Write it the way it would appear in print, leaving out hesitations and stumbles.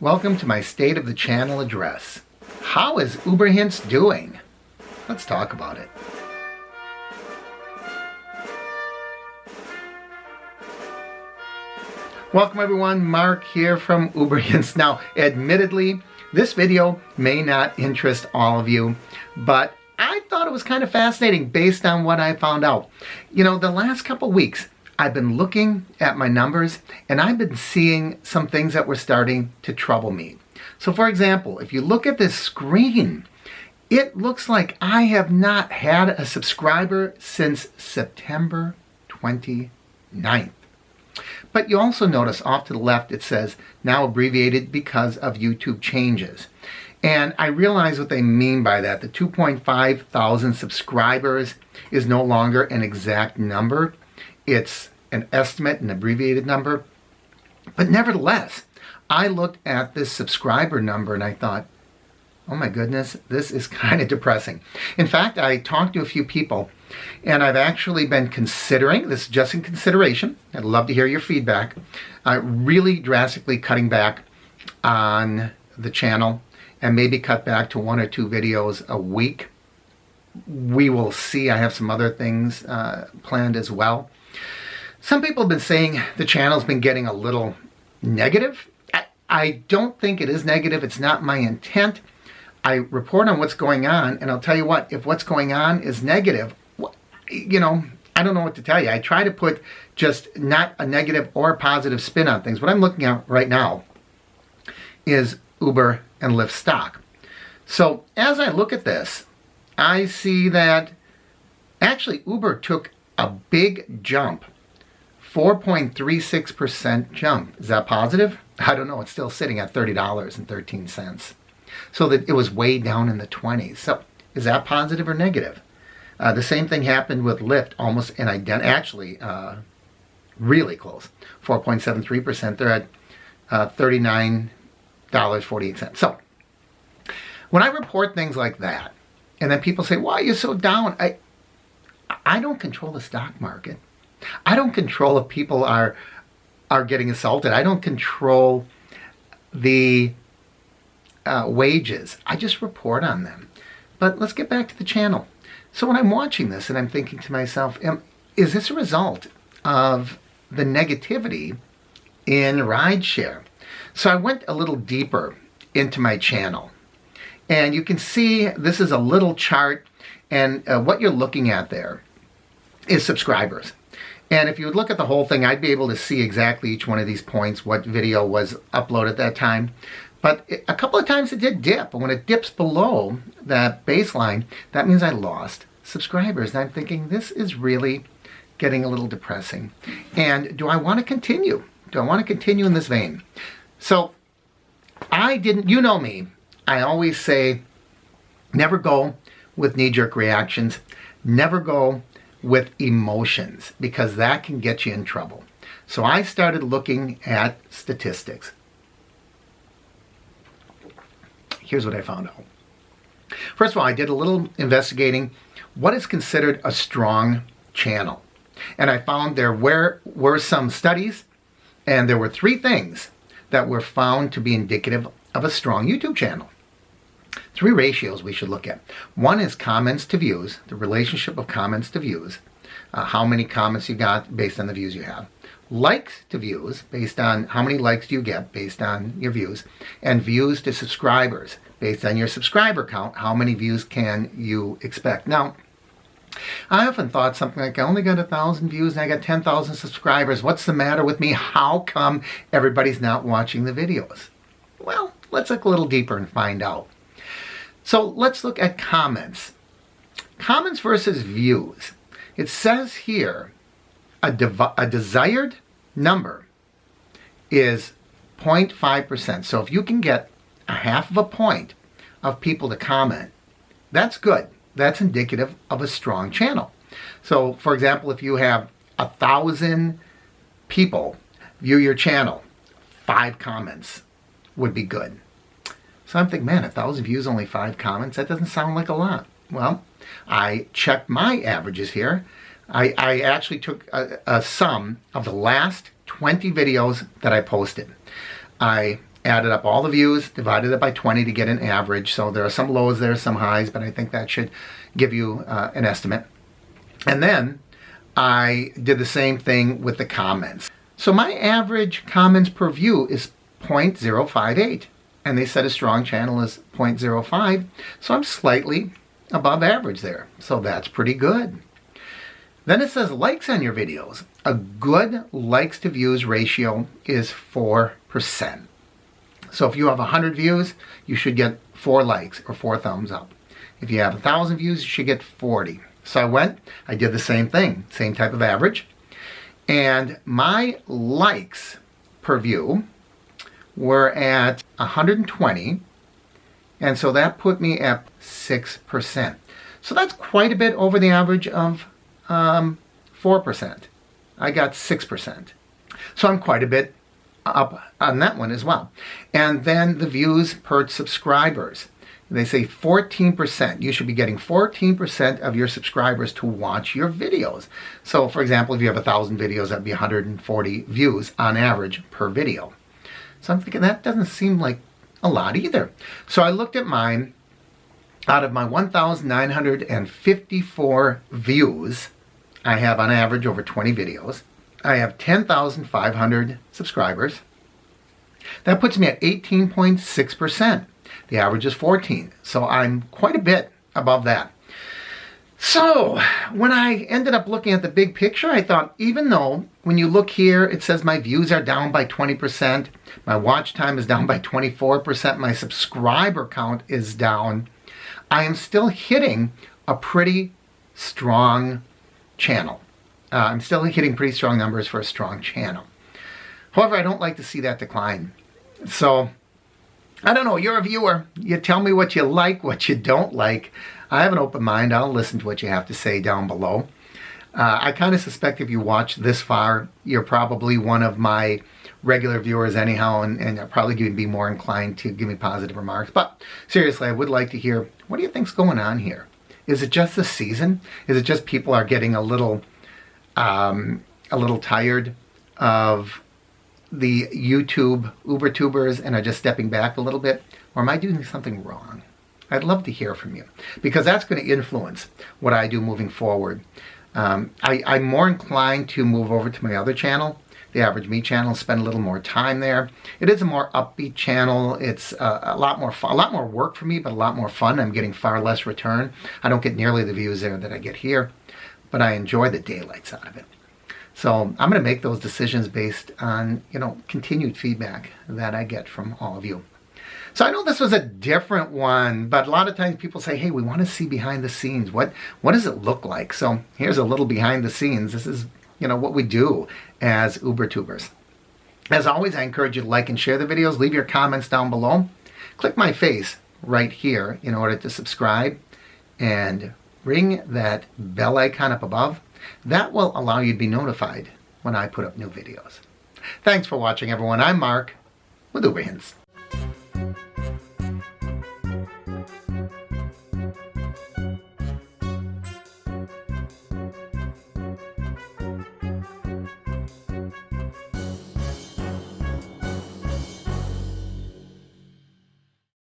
Welcome to my State of the Channel address. How is UberHints doing? Let's talk about it. Welcome everyone, Mark here from UberHints. Now, admittedly, this video may not interest all of you, but I thought it was kind of fascinating based on what I found out. You know, the last couple weeks, I've been looking at my numbers and I've been seeing some things that were starting to trouble me. So for example, if you look at this screen, it looks like I have not had a subscriber since September 29th. But you also notice off to the left it says now abbreviated because of YouTube changes. And I realize what they mean by that. The 2.5 thousand subscribers is no longer an exact number. It's an estimate, an abbreviated number. But nevertheless, I looked at this subscriber number and I thought, oh my goodness, this is kind of depressing. In fact, I talked to a few people and I've actually been considering, this is just in consideration, I'd love to hear your feedback, really drastically cutting back on the channel and maybe cut back to 1 or 2 videos a week. We will see. I have some other things planned as well. Some people have been saying the channel's been getting a little negative. I don't think it is negative. It's not my intent. I report on what's going on, and I'll tell you what, if what's going on is negative, you know, I don't know what to tell you. I try to put just not a negative or a positive spin on things. What I'm looking at right now is Uber and Lyft stock. So as I look at this, I see that actually Uber took a big jump. 4.36% jump. Is that positive? I don't know. It's still sitting at $30.13. So that it was way down in the 20s. So is that positive or negative? The same thing happened with Lyft, almost an actually really close. 4.73%. They're at $39.48. So when I report things like that, and then people say, why are you so down? I don't control the stock market. I don't control if people are getting assaulted. I don't control the wages. I just report on them. But let's get back to the channel. So when I'm watching this and I'm thinking to myself, is this a result of the negativity in rideshare? So I went a little deeper into my channel. And you can see this is a little chart, and what you're looking at there is subscribers. And if you would look at the whole thing, I'd be able to see exactly each one of these points, what video was uploaded at that time. But a couple of times it did dip. And when it dips below that baseline, that means I lost subscribers. And I'm thinking, this is really getting a little depressing. And do I want to continue? Do I want to continue in this vein? So you know me, I always say, never go with knee-jerk reactions. Never go with emotions, because that can get you in trouble. So I started looking at statistics. Here's what I found out. First of all, I did a little investigating what is considered a strong channel. And I found there were some studies, and there were 3 things that were found to be indicative of a strong YouTube channel. 3 ratios we should look at. One is comments to views, the relationship of comments to views, how many comments you got based on the views you have. Likes to views, based on how many likes do you get based on your views. And views to subscribers, based on your subscriber count, how many views can you expect. Now, I often thought something like, I only got 1,000 views and I got 10,000 subscribers. What's the matter with me? How come everybody's not watching the videos? Well, let's look a little deeper and find out. So let's look at comments. Comments versus views. It says here a desired number is 0.5%. So if you can get a half of a point of people to comment, that's good. That's indicative of a strong channel. So for example, if you have 1,000 people view your channel, 5 comments would be good. So I'm thinking, man, 1,000 views, only 5 comments, that doesn't sound like a lot. Well, I checked my averages here. I actually took a sum of the last 20 videos that I posted. I added up all the views, divided it by 20 to get an average. So there are some lows there, some highs, but I think that should give you an estimate. And then I did the same thing with the comments. So my average comments per view is 0.058, and they said a strong channel is 0.05, so I'm slightly above average there. So that's pretty good. Then it says likes on your videos. A good likes to views ratio is 4%. So if you have 100 views, you should get 4 likes or 4 thumbs up. If you have 1,000 views, you should get 40. So I did the same thing, same type of average. And my likes per view were at 120. And so that put me at 6%. So that's quite a bit over the average of 4%. I got 6%. So I'm quite a bit up on that one as well. And then the views per subscribers. They say 14%. You should be getting 14% of your subscribers to watch your videos. So for example, if you have 1,000 videos, that'd be 140 views on average per video. So I'm thinking that doesn't seem like a lot either. So I looked at mine. Out of my 1,954 views, I have on average over 20 videos. I have 10,500 subscribers. That puts me at 18.6%. The average is 14, so I'm quite a bit above that. So when I ended up looking at the big picture, I thought, even though when you look here, it says my views are down by 20%, my watch time is down by 24%, my subscriber count is down, I am still hitting a pretty strong channel. I'm still hitting pretty strong numbers for a strong channel. However, I don't like to see that decline. So, I don't know, you're a viewer. You tell me what you like, what you don't like. I have an open mind. I'll listen to what you have to say down below. I kind of suspect if you watch this far, you're probably one of my regular viewers anyhow, and you're probably going to be more inclined to give me positive remarks. But seriously, I would like to hear, what do you think's going on here? Is it just the season? Is it just people are getting a little tired of the YouTube Uber-tubers and are just stepping back a little bit? Or am I doing something wrong? I'd love to hear from you, because that's going to influence what I do moving forward. I'm more inclined to move over to my other channel, the Average Me channel, spend a little more time there. It is a more upbeat channel. It's a lot more fun, a lot more work for me, but a lot more fun. I'm getting far less return. I don't get nearly the views there that I get here, but I enjoy the daylights out of it. So I'm going to make those decisions based on, continued feedback that I get from all of you. So I know this was a different one, but a lot of times people say, hey, we want to see behind the scenes. What does it look like? So here's a little behind the scenes. This is, what we do as UberTubers. As always, I encourage you to like and share the videos. Leave your comments down below. Click my face right here in order to subscribe, and ring that bell icon up above. That will allow you to be notified when I put up new videos. Thanks for watching, everyone. I'm Mark with UberHints.